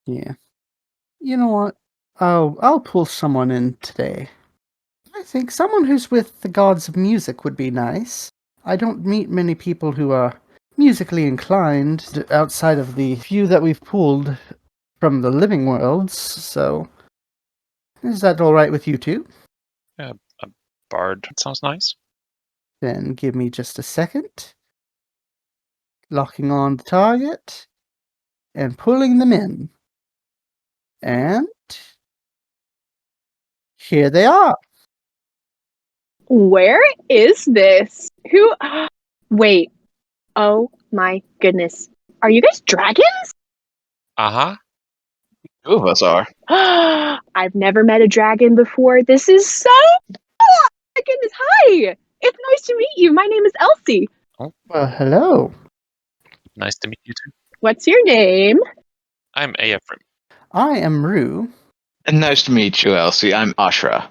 Yeah. You know what? I'll pull someone in today. I think someone who's with the gods of music would be nice. I don't meet many people who are musically inclined outside of the few that we've pulled from the living worlds, so is that alright with you too? A bard. That sounds nice. Then give me just a second. Locking on the target and pulling them in. And here they are. Where is this? Who? Wait. Oh my goodness. Are you guys dragons? Uh-huh. Two of us are. I've never met a dragon before. This is so cool. Oh my goodness. Hi. It's nice to meet you. My name is Elsie. Well, hello. Nice to meet you too. What's your name? I'm Ephraim. I am Rue. And nice to meet you, Elsie. I'm Ashra.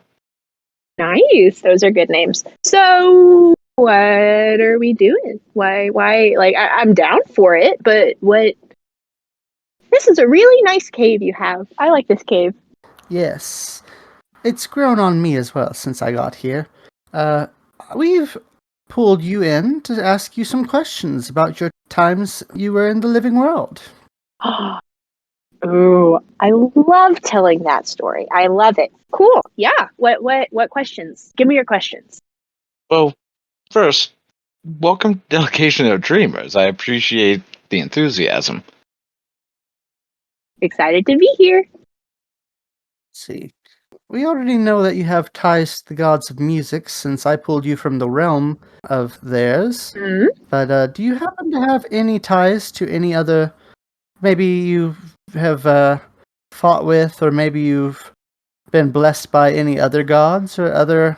Nice. Those are good names. So, what are we doing? Why, like, I'm down for it, but what? This is a really nice cave you have. I like this cave. Yes. It's grown on me as well since I got here. We've pulled you in to ask you some questions about your times you were in the living world. Ooh, I love telling that story. I love it. Cool. Yeah. What questions? Give me your questions. Well, first, welcome to Delegation of Dreamers. I appreciate the enthusiasm. Excited to be here. Let's see. We already know that you have ties to the gods of music since I pulled you from the realm of theirs. Mm-hmm. But do you happen to have any ties to any other? Maybe you have fought with, or maybe you've been blessed by any other gods or other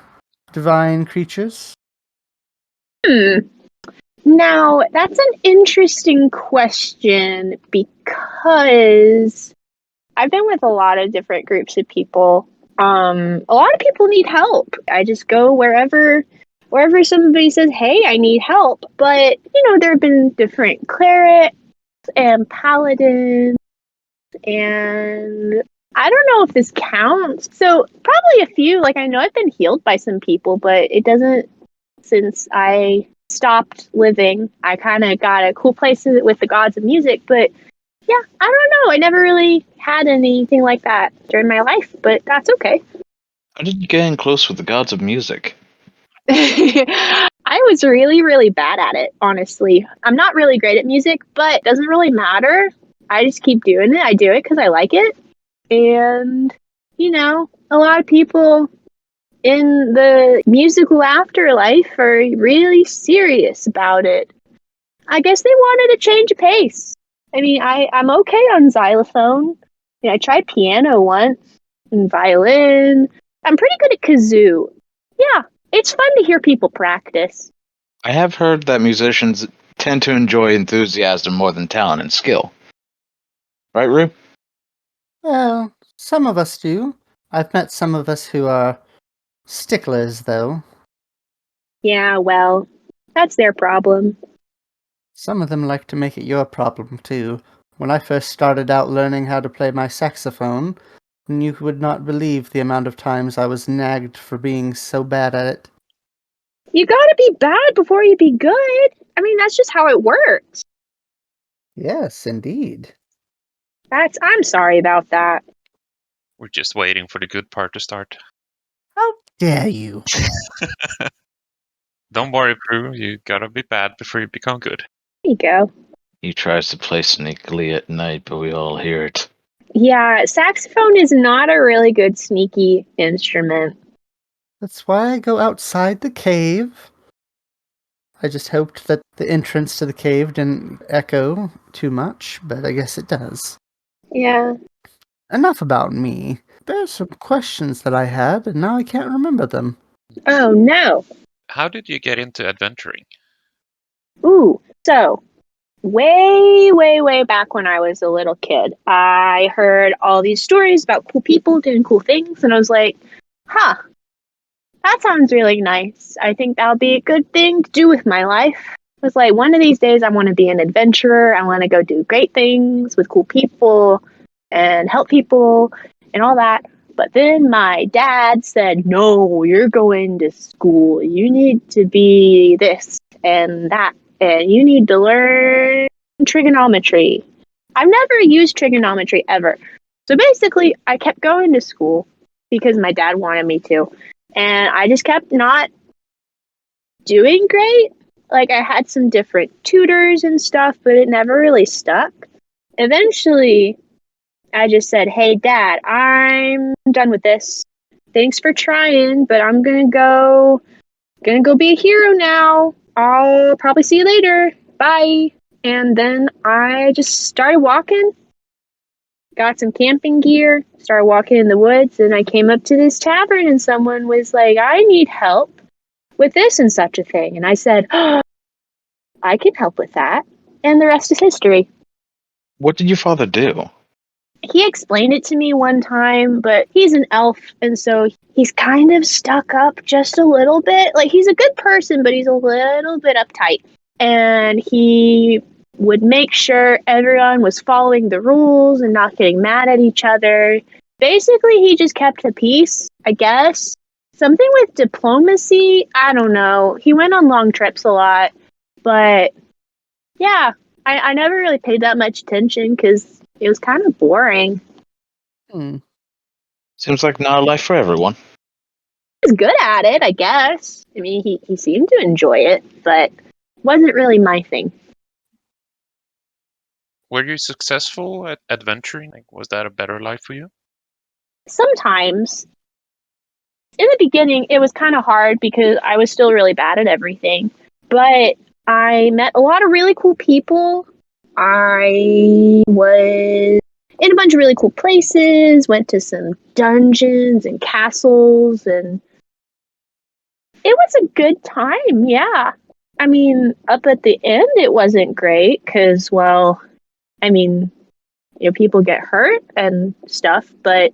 divine creatures? Now, that's an interesting question because I've been with a lot of different groups of people. A lot of people need help. I just go wherever somebody says, "Hey, I need help." But, there have been different clerics and paladins, and I don't know if this counts. So, probably a few. Like, I know I've been healed by some people, but it doesn't, since I stopped living. I kind of got a cool place with the gods of music, but yeah, I don't know. I never really had anything like that during my life, but that's okay. How did you get in close with the gods of music? I was really, really bad at it, honestly. I'm not really great at music, but it doesn't really matter. I just keep doing it. I do it because I like it. And, a lot of people in the musical afterlife are really serious about it. I guess they wanted a change of pace. I mean, I'm okay on xylophone. I tried piano once and violin. I'm pretty good at kazoo. Yeah, it's fun to hear people practice. I have heard that musicians tend to enjoy enthusiasm more than talent and skill. Right, Rue? Well, some of us do. I've met some of us who are sticklers, though. Yeah, well, that's their problem. Some of them like to make it your problem, too. When I first started out learning how to play my saxophone, you would not believe the amount of times I was nagged for being so bad at it. You gotta be bad before you be good. I mean, that's just how it works. Yes, indeed. I'm sorry about that. We're just waiting for the good part to start. How dare you? Don't worry, Prue. You gotta be bad before you become good. There you go. He tries to play sneakily at night, but we all hear it. Yeah, saxophone is not a really good sneaky instrument. That's why I go outside the cave. I just hoped that the entrance to the cave didn't echo too much, but I guess it does. Yeah. Enough about me. There's some questions that I had, and now I can't remember them. Oh, no. How did you get into adventuring? Ooh, so way, way, way back when I was a little kid, I heard all these stories about cool people doing cool things, and I was like, that sounds really nice. I think that'll be a good thing to do with my life. I was like, one of these days I want to be an adventurer. I want to go do great things with cool people. and help people and all that. But then my dad said, no, you're going to school. You need to be this and that, and you need to learn trigonometry. I've never used trigonometry ever. So basically, I kept going to school because my dad wanted me to. And I just kept not doing great. Like, I had some different tutors and stuff, but it never really stuck. Eventually, I just said, hey, Dad, I'm done with this. Thanks for trying, but I'm gonna go be a hero now. I'll probably see you later. Bye. And then I just started walking, got some camping gear, started walking in the woods, and I came up to this tavern and someone was like, I need help with this and such a thing. And I said, oh, I can help with that. And the rest is history. What did your father do? He explained it to me one time, but he's an elf, and so he's kind of stuck up just a little bit. Like, he's a good person, but he's a little bit uptight. And he would make sure everyone was following the rules and not getting mad at each other. Basically, he just kept the peace, I guess. Something with diplomacy, I don't know. He went on long trips a lot, but yeah, I never really paid that much attention because it was kind of boring. Seems like not a life for everyone. He was good at it, I guess. I mean, he seemed to enjoy it, but wasn't really my thing. Were you successful at adventuring? Like, was that a better life for you? Sometimes, in the beginning, it was kind of hard because I was still really bad at everything. But I met a lot of really cool people. I was in a bunch of really cool places, went to some dungeons and castles, and it was a good time, yeah. I mean, up at the end, it wasn't great because, well, I mean, people get hurt and stuff, but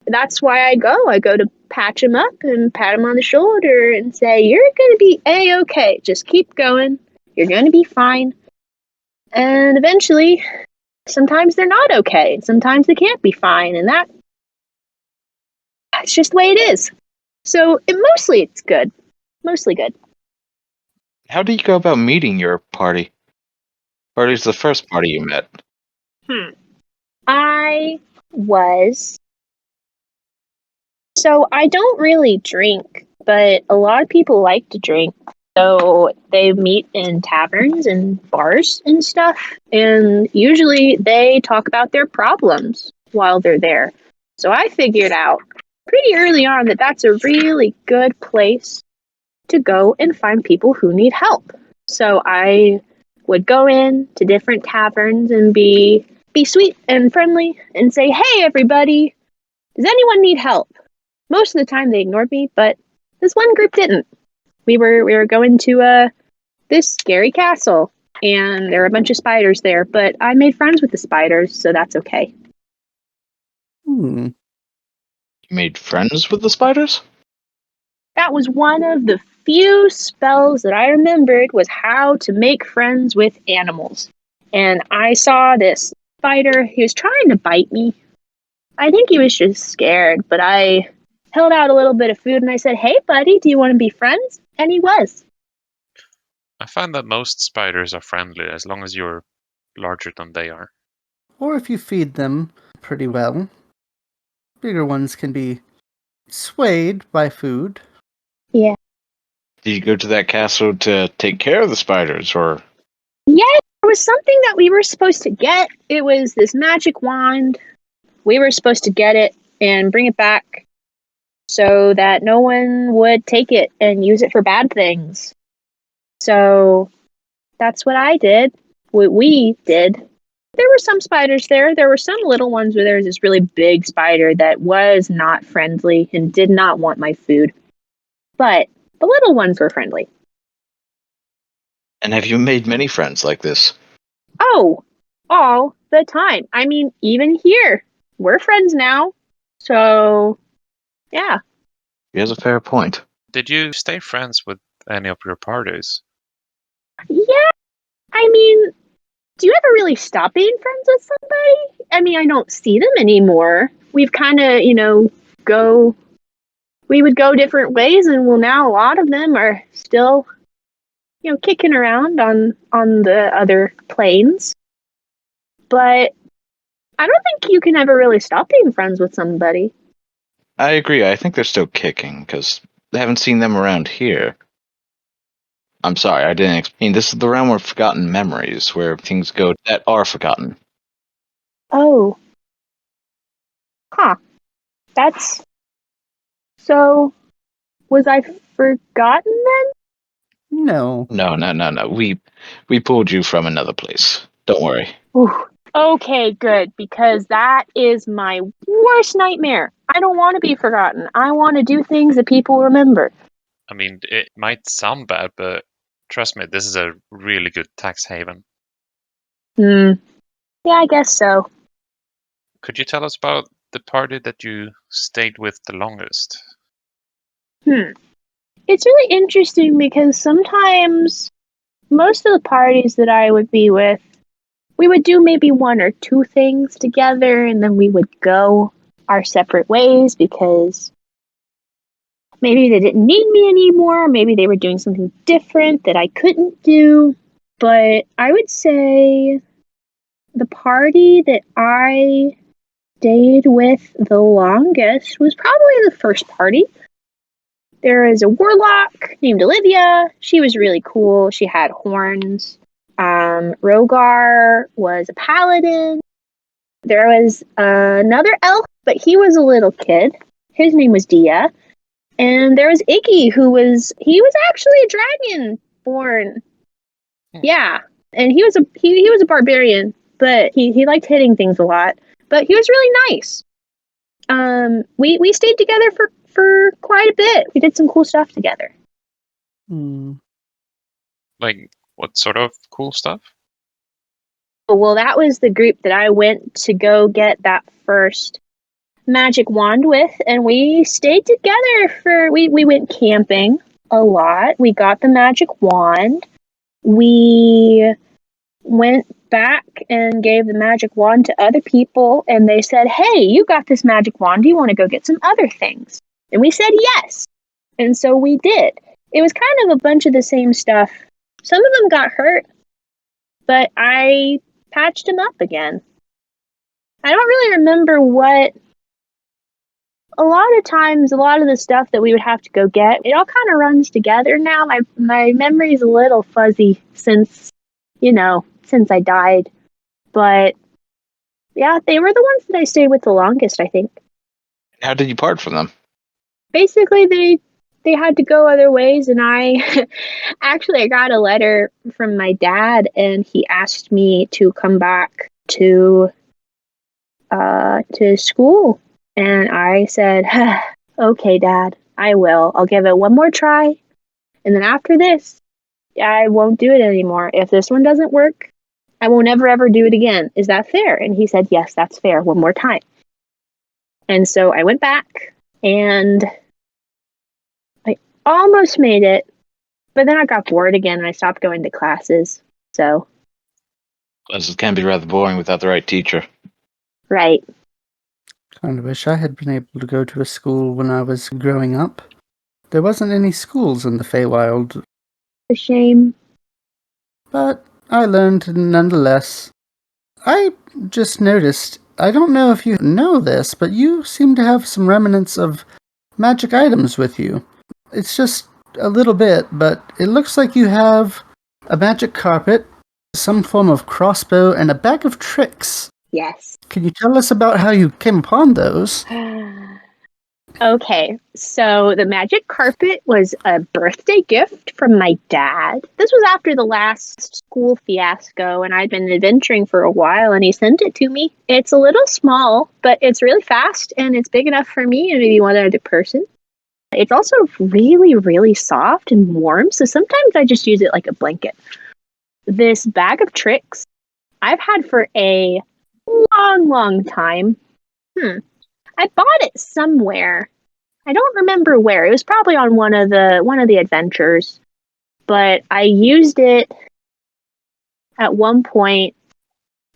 that's why I go. I go to patch him up and pat him on the shoulder and say, you're going to be A-okay. Just keep going. You're going to be fine. And eventually, sometimes they're not okay. And sometimes they can't be fine. And that's just the way it is. So mostly it's good. Mostly good. How do you go about meeting your party? Party's the first party you met. So I don't really drink, but a lot of people like to drink. So they meet in taverns and bars and stuff, and usually they talk about their problems while they're there. So I figured out pretty early on that that's a really good place to go and find people who need help. So I would go in to different taverns and be sweet and friendly and say, hey, everybody, does anyone need help? Most of the time they ignored me, but this one group didn't. We were going to this scary castle, and there were a bunch of spiders there, but I made friends with the spiders, so that's okay. You made friends with the spiders? That was one of the few spells that I remembered was how to make friends with animals. And I saw this spider, he was trying to bite me. I think he was just scared, but I held out a little bit of food and I said, hey buddy, do you want to be friends? And he was. I find that most spiders are friendly as long as you're larger than they are. Or if you feed them pretty well. Bigger ones can be swayed by food. Yeah. Did you go to that castle to take care of the spiders, or? Yeah, there was something that we were supposed to get. It was this magic wand. We were supposed to get it and bring it back so that no one would take it and use it for bad things. So that's what I did. What we did. There were some spiders there. There were some little ones where there was this really big spider that was not friendly and did not want my food. But the little ones were friendly. And have you made many friends like this? Oh, all the time. I mean, even here, we're friends now. So, yeah. He has a fair point. Did you stay friends with any of your parties? Yeah, I mean, do you ever really stop being friends with somebody? I mean, I don't see them anymore. We've kind of, we would go different ways, and well, now a lot of them are still, kicking around on the other planes. But I don't think you can ever really stop being friends with somebody. I agree. I think they're still kicking because I haven't seen them around here. I'm sorry, I didn't explain. This is the realm of forgotten memories, where things go that are forgotten. Oh. Huh. That's... So, was I forgotten then? No. No. We pulled you from another place. Don't worry. Ooh. Okay, good, because that is my worst nightmare. I don't want to be forgotten. I want to do things that people remember. I mean, it might sound bad, but trust me, this is a really good tax haven. Yeah, I guess so. Could you tell us about the party that you stayed with the longest? It's really interesting because sometimes most of the parties that I would be with, we would do maybe one or two things together, and then we would go our separate ways because maybe they didn't need me anymore, maybe they were doing something different that I couldn't do. But I would say the party that I stayed with the longest was probably the first party. There is a warlock named Olivia. She was really cool. She had horns. Rogar was a paladin. There was another elf, but he was a little kid. His name was Dia. And there was Iggy, he was actually a dragon born. Yeah. And he was a barbarian, but he liked hitting things a lot. But he was really nice. We stayed together for quite a bit. We did some cool stuff together. Like, what sort of cool stuff? Well, that was the group that I went to go get that first magic wand with, and we stayed together we went camping a lot. We got the magic wand. We went back and gave the magic wand to other people, and they said, "Hey, you got this magic wand. Do you want to go get some other things?" And we said yes. And so we did. It was kind of a bunch of the same stuff. Some of them got hurt, but I patched them up again. I don't really remember what... A lot of times, a lot of the stuff that we would have to go get, it all kind of runs together now. My memory's a little fuzzy since I died. But yeah, they were the ones that I stayed with the longest, I think. How did you part from them? Basically, they had to go other ways, and I actually I got a letter from my dad, and he asked me to come back to school, and I said, "Okay, Dad, I will. I'll give it one more try, and then after this, I won't do it anymore. If this one doesn't work, I won't ever do it again. Is that fair?" And he said, "Yes, that's fair. One more time." And so I went back, and I almost made it, but then I got bored again, and I stopped going to classes. So, Classes can be rather boring without the right teacher. right. Kind of wish I had been able to go to a school when I was growing up. There wasn't any schools in the Feywild. A shame. But I learned nonetheless. I just noticed, I don't know if you know this, but you seem to have some remnants of magic items with you. It's just a little bit, but it looks like you have a magic carpet, some form of crossbow, and a bag of tricks. Yes. Can you tell us about how you came upon those? Okay, so the magic carpet was a birthday gift from my dad. This was after the last school fiasco, and I'd been adventuring for a while, and he sent it to me. It's a little small, but it's really fast, and it's big enough for me and maybe one other person. It's also really, really soft and warm, so sometimes I just use it like a blanket. This bag of tricks I've had for a long time. I bought it somewhere. I don't remember where. It was probably on one of the adventures. But I used it at one point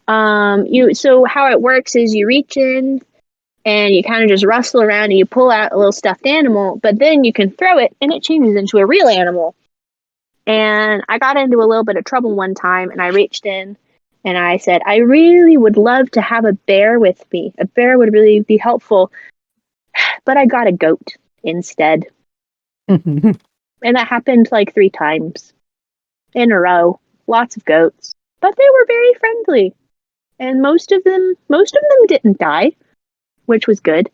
So how it works is you reach in and you kind of just rustle around and you pull out a little stuffed animal, but then you can throw it and it changes into a real animal. And I got into a little bit of trouble one time, and I reached in and I said, I really would love to have a bear with me. A bear would really be helpful, but I got a goat instead. And that happened like 3 times in a row. Lots of goats, but they were very friendly. And most of them didn't die, which was good.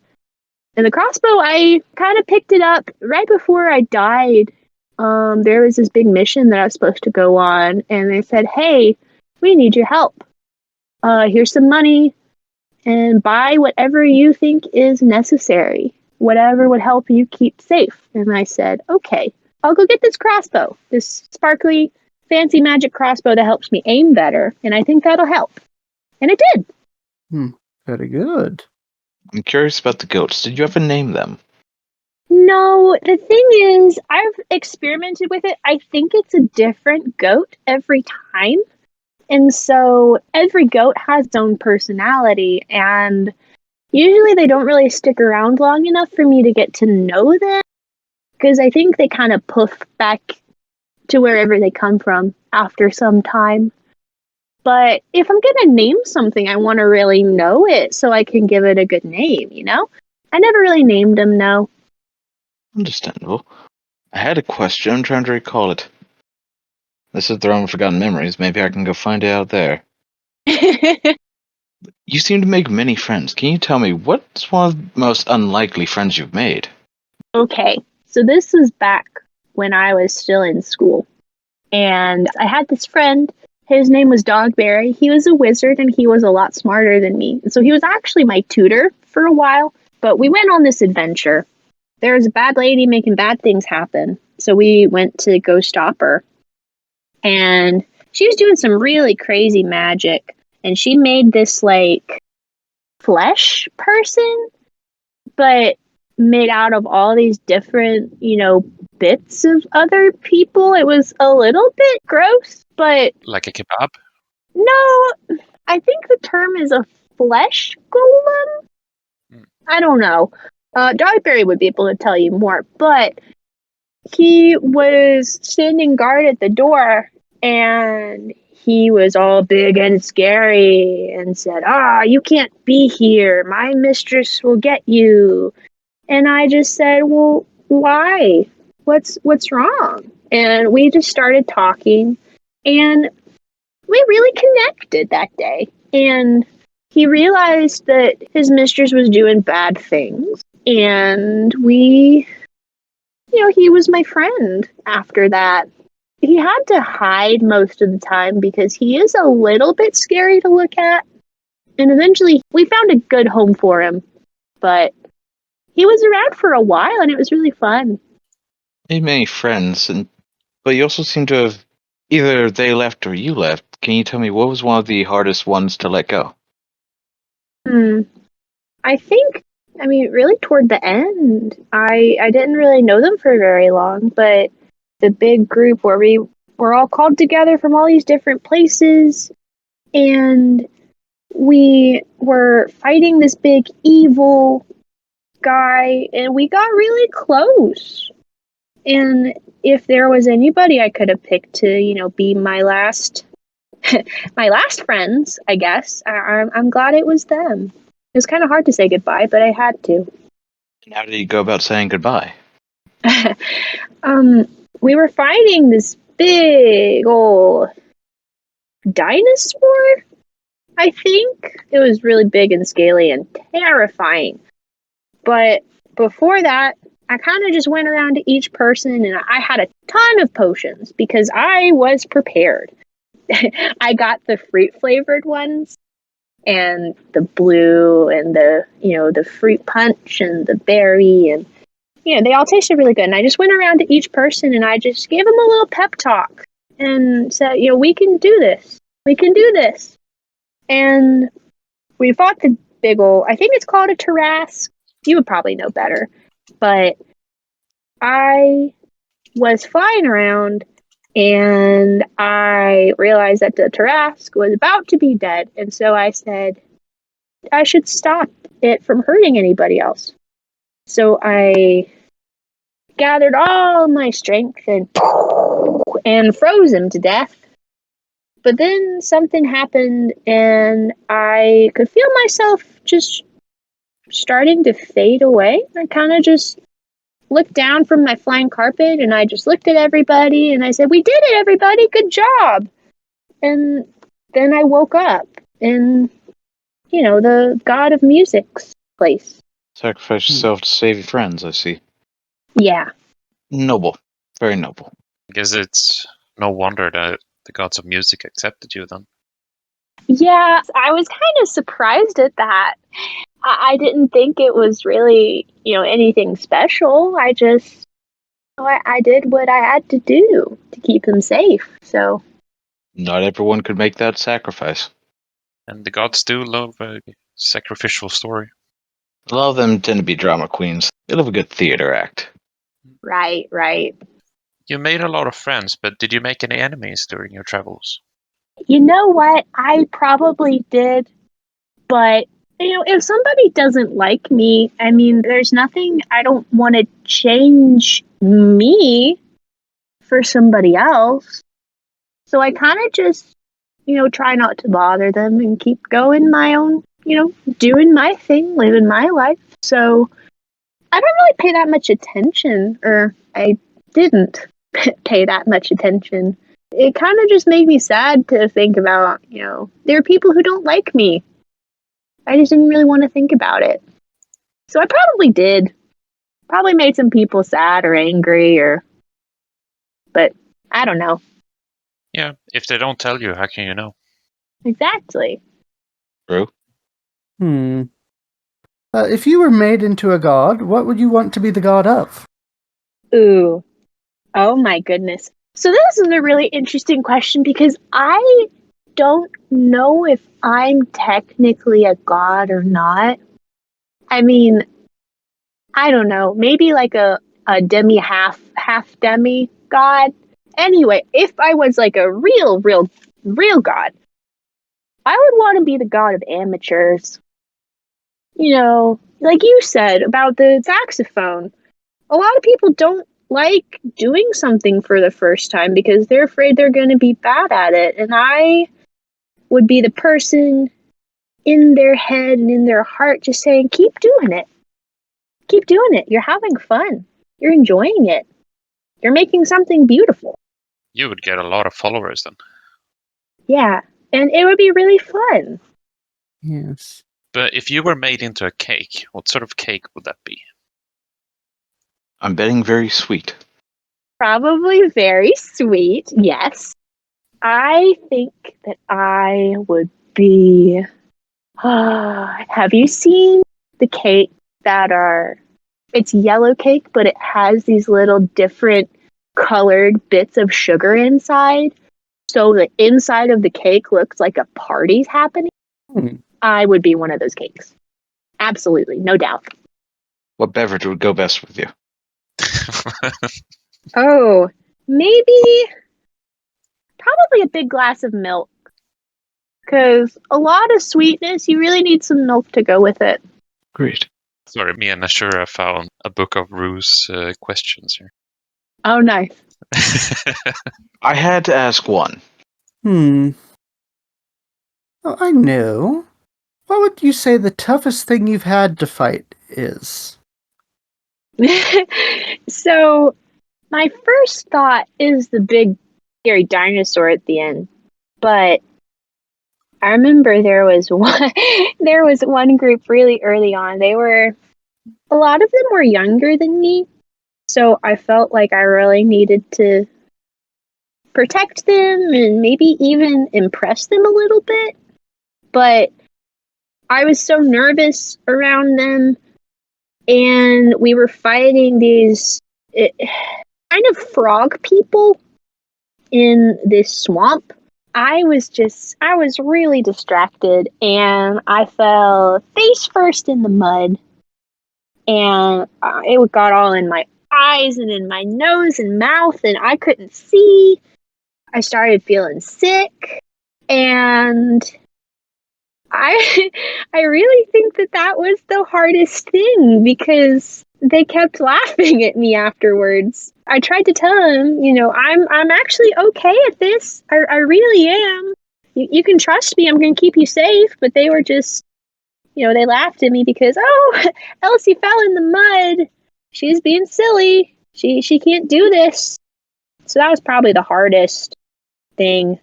And the crossbow, I kind of picked it up right before I died. There was this big mission that I was supposed to go on, and they said, hey, we need your help. Here's some money, and buy whatever you think is necessary. Whatever would help you keep safe. And I said, okay, I'll go get this crossbow, this sparkly, fancy magic crossbow that helps me aim better, and I think that'll help. And it did. Very good. I'm curious about the goats. Did you ever name them? No, the thing is, I've experimented with it. I think it's a different goat every time. And so every goat has its own personality, and usually they don't really stick around long enough for me to get to know them, because I think they kind of poof back to wherever they come from after some time. But if I'm going to name something, I want to really know it so I can give it a good name, you know? I never really named them, no. Understandable. I had a question. I'm trying to recall it. This is the realm of forgotten memories. Maybe I can go find it out there. You seem to make many friends. Can you tell me what's one of the most unlikely friends you've made? Okay, so this was back when I was still in school. And I had this friend. His name was Dogberry. He was a wizard, and he was a lot smarter than me. So he was actually my tutor for a while. But we went on this adventure. There was a bad lady making bad things happen. So we went to go stop her. And she was doing some really crazy magic. And she made this, like, flesh person, but made out of all these different, bits of other people. It was a little bit gross, but... Like a kebab? No, I think the term is a flesh golem? I don't know. Dogberry would be able to tell you more, but he was standing guard at the door, and he was all big and scary and said, you can't be here. My mistress will get you. And I just said, well, why? What's wrong? And we just started talking, and we really connected that day. And he realized that his mistress was doing bad things. And he was my friend after that. He had to hide most of the time because he is a little bit scary to look at. And eventually we found a good home for him. But he was around for a while, and it was really fun. Made many friends, but you also seem to have either they left or you left. Can you tell me what was one of the hardest ones to let go? I think, really toward the end, I didn't really know them for very long, but the big group where we were all called together from all these different places, and we were fighting this big evil guy, and we got really close. And if there was anybody I could have picked to, be my last friends, I guess, I'm glad it was them. It was kind of hard to say goodbye, but I had to. And how did you go about saying goodbye? We were fighting this big old dinosaur, I think. It was really big and scaly and terrifying. But before that, I kind of just went around to each person, and I had a ton of potions because I was prepared. I got the fruit-flavored ones, and the blue, and the fruit punch, and the berry, and they all tasted really good. And I just went around to each person, and I just gave them a little pep talk and said, we can do this. We can do this. And we fought the big old, I think it's called a Tarrasque. You would probably know better. But I was flying around, And I realized that the Tarrasque was about to be dead, and so I said I should stop it from hurting anybody else. So I gathered all my strength and froze him to death. But then something happened, and I could feel myself just starting to fade away. I kind of just looked down from my flying carpet, and I just looked at everybody, and I said, "We did it, everybody! Good job!" And then I woke up in, the God of Music's place. Sacrifice yourself to save your friends, I see. Yeah. Noble. Very noble. I guess it's no wonder that the gods of music accepted you then. Yeah, I was kind of surprised at that. I didn't think it was really, anything special. I just, I did what I had to do to keep him safe. So, Not everyone could make that sacrifice. And the gods do love a sacrificial story. A lot of them tend to be drama queens. They love a good theater act. right. You made a lot of friends, but did you make any enemies during your travels? You know what? I probably did, but if somebody doesn't like me, I mean, there's nothing. I don't want to change me for somebody else. So I kind of just, try not to bother them and keep going my own, doing my thing, living my life. So I don't really pay that much attention, or I didn't pay that much attention. It kind of just made me sad to think about, there are people who don't like me. I just didn't really want to think about it. So I probably did. Probably made some people sad or angry but I don't know. Yeah, if they don't tell you, how can you know? Exactly. True. If you were made into a god, what would you want to be the god of? Ooh. Oh my goodness. So this is a really interesting question because I don't know if I'm technically a god or not. I mean, I don't know. Maybe like a demi half demi god. Anyway, if I was like a real god, I would want to be the god of amateurs. Like you said about the saxophone. A lot of people don't like doing something for the first time because they're afraid they're going to be bad at it. And I would be the person in their head and in their heart just saying, keep doing it. Keep doing it. You're having fun. You're enjoying it. You're making something beautiful. You would get a lot of followers then. Yeah. And it would be really fun. Yes. But if you were made into a cake, what sort of cake would that be? I'm betting very sweet. Probably very sweet. Yes. I think that I would be. Have you seen the cake that are? It's yellow cake, but it has these little different colored bits of sugar inside. So the inside of the cake looks like a party's happening. I would be one of those cakes. Absolutely, no doubt. What beverage would go best with you? Oh, maybe probably a big glass of milk. Because a lot of sweetness, you really need some milk to go with it. Great. Sorry, me and Ashura found a book of Rue's questions here. Oh, nice. I had to ask one. Oh, I know. What would you say the toughest thing you've had to fight is? So, my first thought is the big scary dinosaur at the end. But I remember there was one group really early on. A lot of them were younger than me. So I felt like I really needed to protect them and maybe even impress them a little bit. But I was so nervous around them, and we were fighting these kind of frog people in this swamp. I was really distracted, and I fell face first in the mud, and it got all in my eyes and in my nose and mouth, and I couldn't see. I started feeling sick, and I I really think that was the hardest thing because they kept laughing at me afterwards. I tried to tell them, I'm actually okay at this. I really am. You can trust me. I'm going to keep you safe. But they were just, they laughed at me because, oh, Elsie fell in the mud. She's being silly. She can't do this. So that was probably the hardest thing.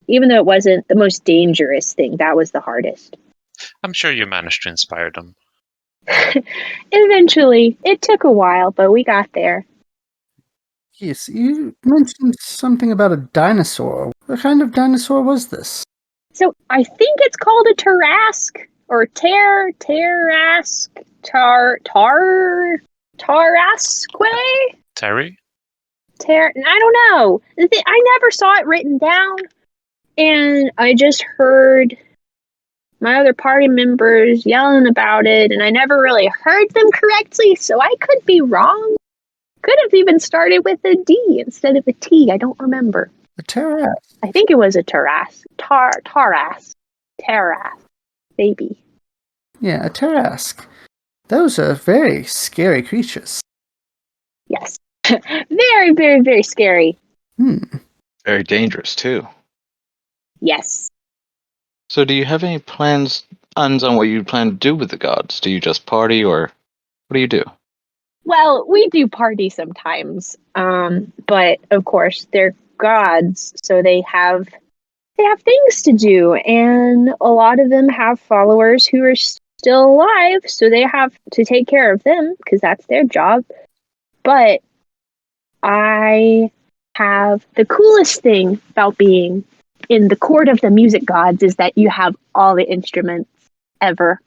Even though it wasn't the most dangerous thing, that was the hardest. I'm sure you managed to inspire them. Eventually. It took a while, but we got there. Yes, you mentioned something about a dinosaur. What kind of dinosaur was this? So I think it's called a Tarrasque or Tarrasque, Tarrasque? Terry? I don't know. I never saw it written down, and I just heard my other party members yelling about it, and I never really heard them correctly, so I could be wrong. Could have even started with a D instead of a T. I don't remember. A Tarrasque. I think it was a Tarrasque. Tarrasque. Baby. Yeah, a Tarrasque. Those are very scary creatures. Yes. Very, very, very scary. Very dangerous, too. Yes. So do you have any plans on what you plan to do with the gods? Do you just party, or what do you do? Well, we do party sometimes. But of course they're gods, so they have things to do, and a lot of them have followers who are still alive, so they have to take care of them because that's their job. But I have the coolest thing about being in the court of the music gods is that you have all the instruments ever,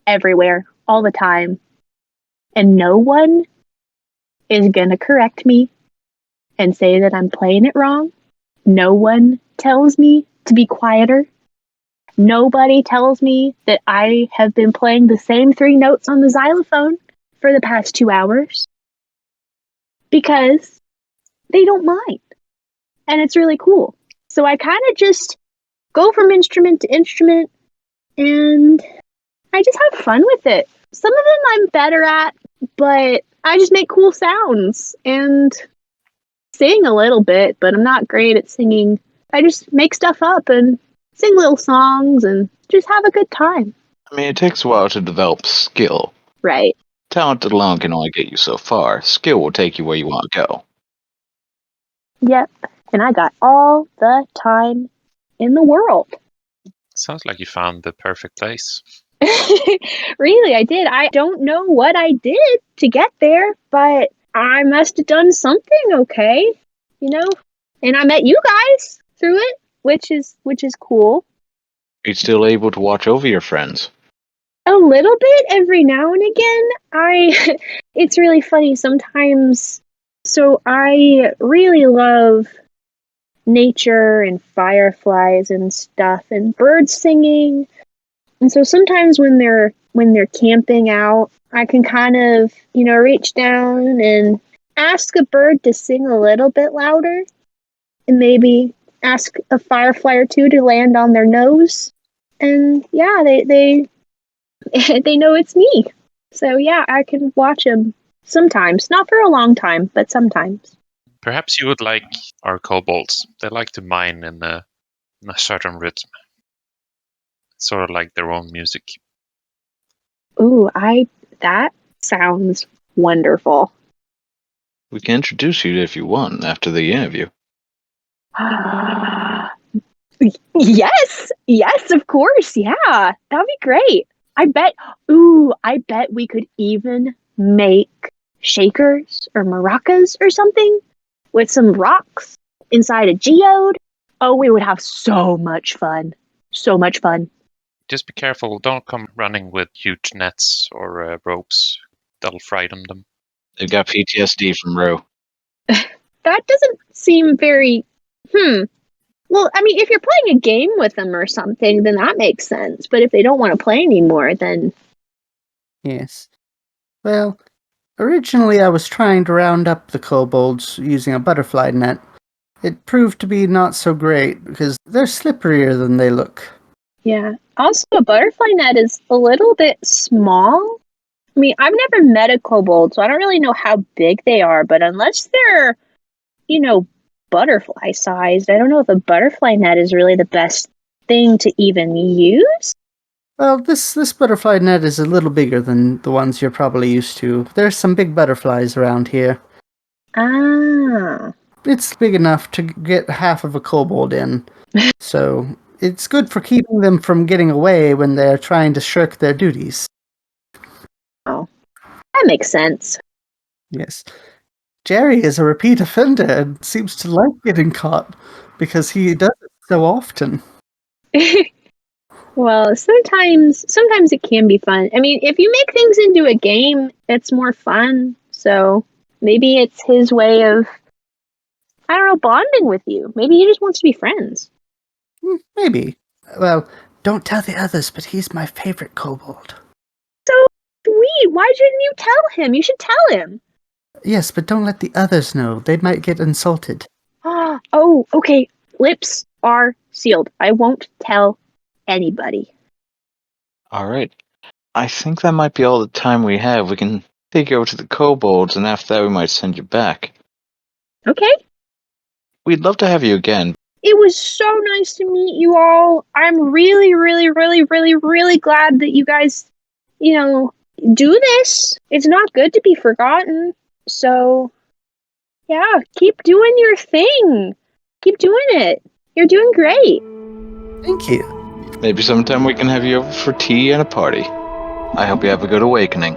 everywhere, all the time. And no one is going to correct me and say that I'm playing it wrong. No one tells me to be quieter. Nobody tells me that I have been playing the same 3 notes on the xylophone for the past 2 hours. Because they don't mind. And it's really cool. So I kind of just go from instrument to instrument, and I just have fun with it. Some of them I'm better at, but I just make cool sounds and sing a little bit, but I'm not great at singing. I just make stuff up and sing little songs and just have a good time. I mean, it takes a while to develop skill. Right. Talent alone can only get you so far. Skill will take you where you want to go. Yep. And I got all the time in the world. Sounds like you found the perfect place. Really, I did. I don't know what I did to get there, but I must have done something okay, And I met you guys through it, which is cool. Are you still able to watch over your friends? A little bit every now and again. It's really funny sometimes. So I really love nature and fireflies and stuff and birds singing. And so sometimes when they're camping out, I can kind of, reach down and ask a bird to sing a little bit louder, and maybe ask a firefly or two to land on their nose. And yeah, they they know it's me. So yeah, I can watch them sometimes, not for a long time, but sometimes. Perhaps you would like our kobolds. They like to mine in a certain rhythm. Sort of like their own music. Ooh, that sounds wonderful. We can introduce you if you want after the interview. Yes, of course, yeah. That'd be great. I bet we could even make shakers or maracas or something with some rocks inside a geode. Oh, we would have so much fun. So much fun. Just be careful. Don't come running with huge nets or ropes. That'll frighten them. They've got PTSD from Roe. That doesn't seem very... Well, I mean, if you're playing a game with them or something, then that makes sense. But if they don't want to play anymore, then... Yes. Well, originally I was trying to round up the kobolds using a butterfly net. it proved to be not so great because they're slipperier than they look. Yeah. Also, a butterfly net is a little bit small. I mean, I've never met a kobold, so I don't really know how big they are, but unless they're, butterfly sized, I don't know if a butterfly net is really the best thing to even use. Well, this butterfly net is a little bigger than the ones you're probably used to. There's some big butterflies around here. Ah. It's big enough to get half of a kobold in, so it's good for keeping them from getting away when they're trying to shirk their duties. Oh. That makes sense. Yes. Jerry is a repeat offender and seems to like getting caught because he does it so often. Well, sometimes it can be fun. I mean, if you make things into a game, it's more fun. So maybe it's his way of, I don't know, bonding with you. Maybe he just wants to be friends. Maybe. Well, don't tell the others, but he's my favorite kobold. So sweet. Why shouldn't you tell him? You should tell him. Yes, but don't let the others know. They might get insulted. Oh, okay. Lips are sealed. I won't tell anybody. All right. I think that might be all the time we have. We can take you over to the kobolds, and after that we might send you back. Okay. We'd love to have you again. It was so nice to meet you all. I'm really, really, really, really, really glad that you guys, do this. It's not good to be forgotten. So, yeah, keep doing your thing. Keep doing it. You're doing great. Thank you. Maybe sometime we can have you over for tea and a party. I hope you have a good awakening.